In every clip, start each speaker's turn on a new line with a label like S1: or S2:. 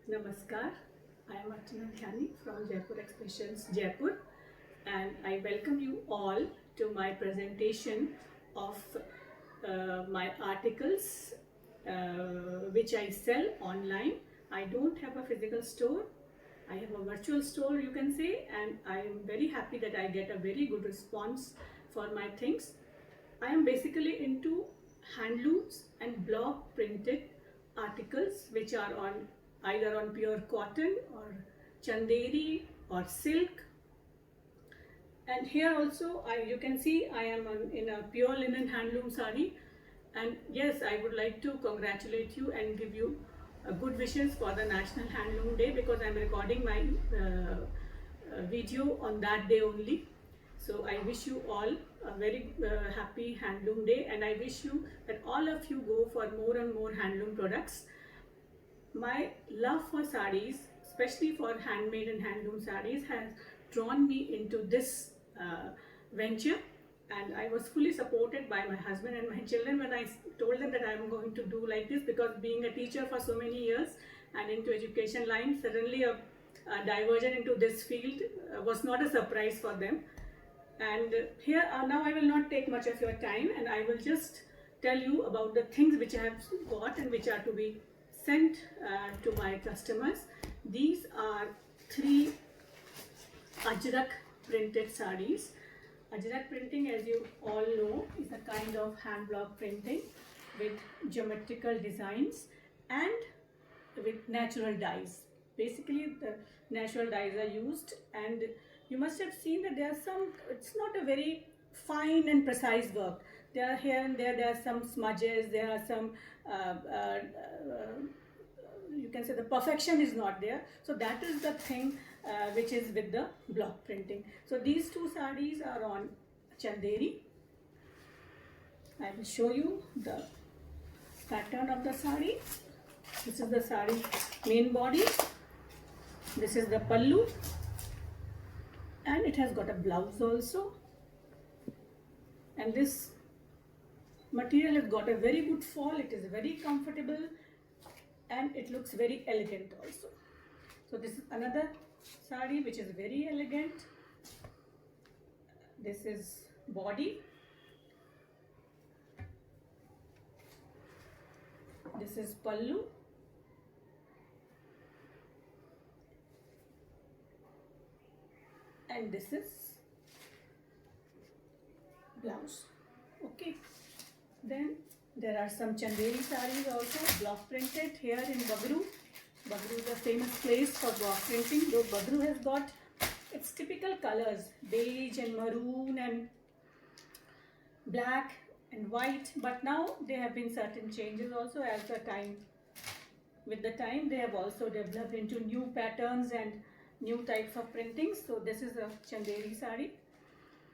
S1: Namaskar, I am Archana Dhyani from Jaipur Expressions, Jaipur, and I welcome you all to my presentation of my articles which I sell online. I don't have a physical store, I have a virtual store, you can say, and I am very happy that I get a very good response for my things. I am basically into handlooms and block printed articles which are on either on pure cotton or chanderi or silk. And here also you can see I am in a pure linen handloom sari. And yes, I would like to congratulate you and give you good wishes for the National Handloom Day, because I am recording my video on that day only. So I wish you all a very happy Handloom Day, and I wish you that all of you go for more and more handloom products. My love for sarees, especially for handmade and handloom sarees, has drawn me into this venture, and I was fully supported by my husband and my children when I told them that I am going to do like this, because being a teacher for so many years and into education line, suddenly a diversion into this field was not a surprise for them. And here now I will not take much of your time, and I will just tell you about the things which I have got and which are to be sent to my customers. These are 3 Ajrak printed sarees. Ajrak printing, as you all know, is a kind of hand block printing with geometrical designs and with natural dyes. Basically, the natural dyes are used, and you must have seen that there are some, it's not a very fine and precise work. There are here and there are some smudges, there are some, you can say the perfection is not there. So that is the thing which is with the block printing. So these 2 sarees are on chanderi. I will show you the pattern of the saree. This is the saree main body. This is the pallu, and it has got a blouse also. And this material has got a very good fall. It is very comfortable and it looks very elegant also. So this is another saree which is very elegant. This is body. This is pallu. And this is blouse. Okay. Then there are some chanderi sarees also, block printed here in Bagru. Bagru is a famous place for block printing. Though Bagru has got its typical colors, beige and maroon and black and white, but now there have been certain changes also as the time. With the time, they have also developed into new patterns and new types of printing. So this is a chanderi saree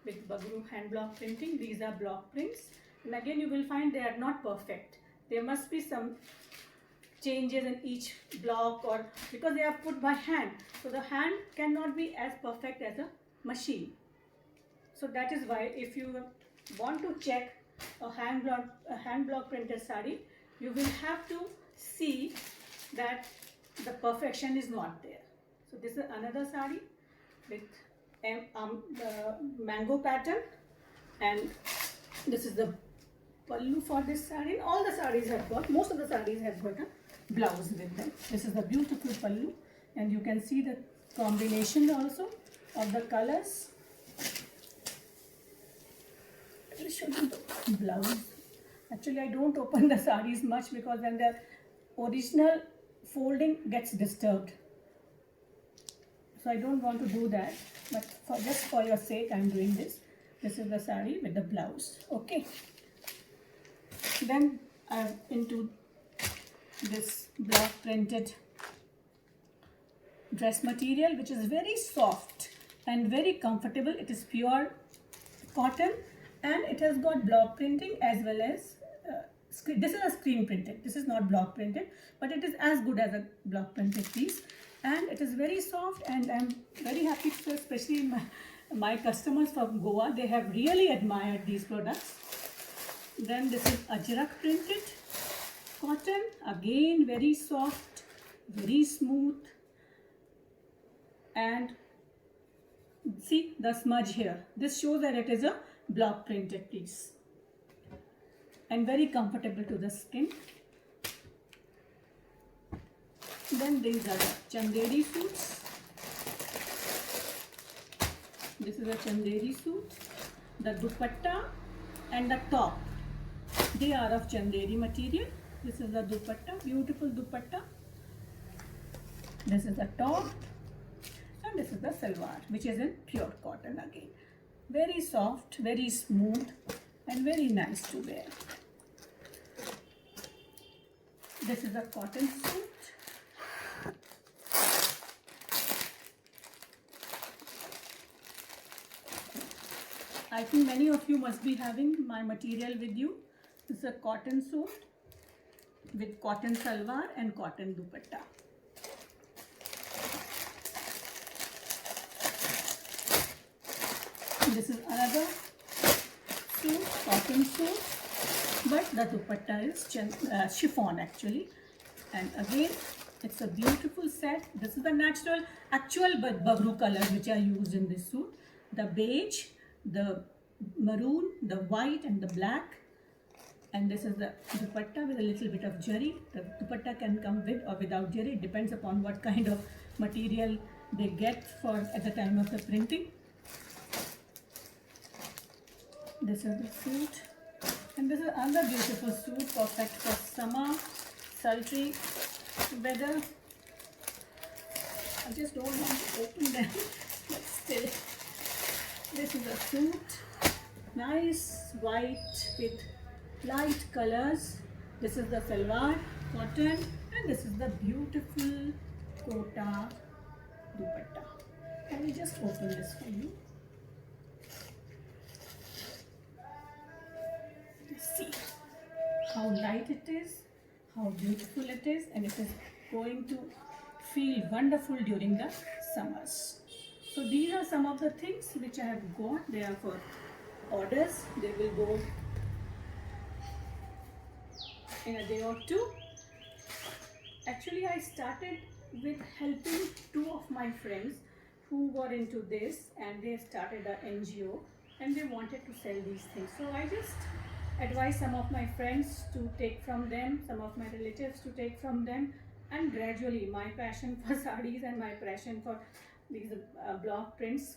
S1: with Bagru hand block printing. These are block prints, and again you will find they are not perfect. There must be some changes in each block, or because they are put by hand, so the hand cannot be as perfect as a machine. So that is why if you want to check a hand block printed saree, you will have to see that the perfection is not there. So this is another saree with the mango pattern, and this is the pallu for this saree. And all the sarees have got, most of the sarees have got a blouse with them. This is the beautiful pallu, and you can see the combination also of the colors. I will show you the blouse. Actually, I don't open the sarees much because then the original folding gets disturbed. So I don't want to do that, but just for your sake I am doing this. This is the saree with the blouse. Okay. Then I am into this block printed dress material, which is very soft and very comfortable. It is pure cotton, and it has got block printing as well as this is a screen printed. This is not block printed, but it is as good as a block printed piece, and it is very soft. And I am very happy to, especially my customers from Goa, they have really admired these products. Then this is Ajrak printed cotton, again very soft very smooth, and see the smudge here. This shows that it is a block printed piece and very comfortable to the skin. Then these are the Chanderi suits. This is a Chanderi suit. The dupatta and the top, they are of Chanderi material. This is the dupatta, beautiful dupatta. This is the top, and this is the salwar, which is in pure cotton again. Very soft, very smooth, and very nice to wear. This is a cotton suit. I think many of you must be having my material with you. This is a cotton suit with cotton salwar and cotton dupatta. This is another suit, cotton suit, but the dupatta is chiffon actually. And again, it's a beautiful set. This is the actual bagru colors which are used in this suit. The beige, the maroon, the white and the black. And this is the dupatta with a little bit of jari. The dupatta can come with or without jari. It depends upon what kind of material they get for at the time of the printing. This is the suit. And this is another beautiful suit, perfect for summer, sultry weather. I just don't want to open them, but still. This is a suit, nice white with light colors. This is the salwar, cotton, and this is the beautiful kota dupatta. I will just open this for you. See how light it is, how beautiful it is, and it is going to feel wonderful during the summers. So these are some of the things which I have got. They are for orders. They will go in a day or two. Actually, I started with helping two of my friends who were into this, and they started an NGO and they wanted to sell these things. So I just advised some of my friends to take from them, some of my relatives to take from them, and gradually my passion for sarees and my passion for these block prints,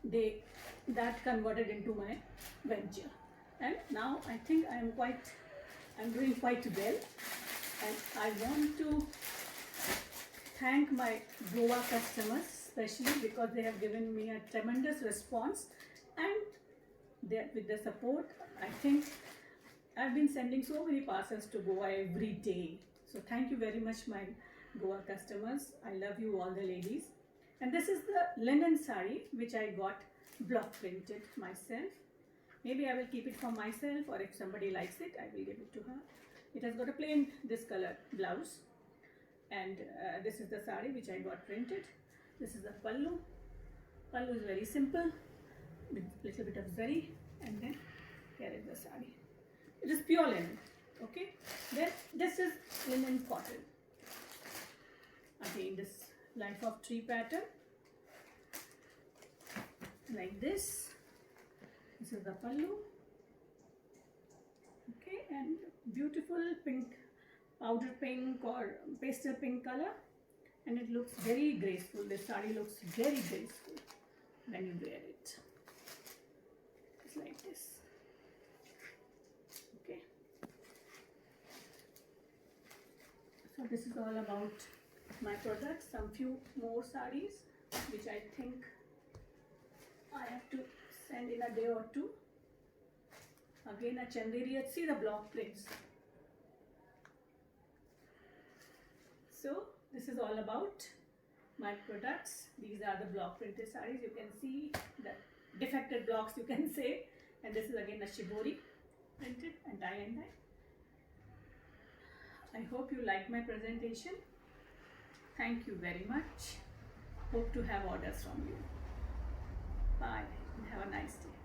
S1: that converted into my venture. And now I think I'm doing quite well, and I want to thank my Goa customers especially because they have given me a tremendous response, and with the support, I think I've been sending so many parcels to Goa every day. So thank you very much, my Goa customers. I love you all, the ladies. And this is the linen sari which I got block printed myself. Maybe I will keep it for myself, or if somebody likes it, I will give it to her. It has got a plain this color blouse, and this is the sari which I got printed. This is the pallu. Pallu is very simple with little bit of zari, and then here is the sari. It is pure linen. Okay. Then this is linen cotton. Again, this life of tree pattern, like this. This is the pallu. Okay, and beautiful pink, powder pink or pastel pink color, and it looks very graceful. This sari looks very graceful when you wear it. It's like this. Okay. So this is all about my products. Some few more sarees which I think I have to send in a day or two. Again, a Chanderi. See the block prints. So this is all about my products. These are the block printed sarees. You can see the defected blocks, you can say. And this is again a shibori printed and tie and dye. I hope you like my presentation. Thank you very much. Hope to have orders from you. Bye and have a nice day.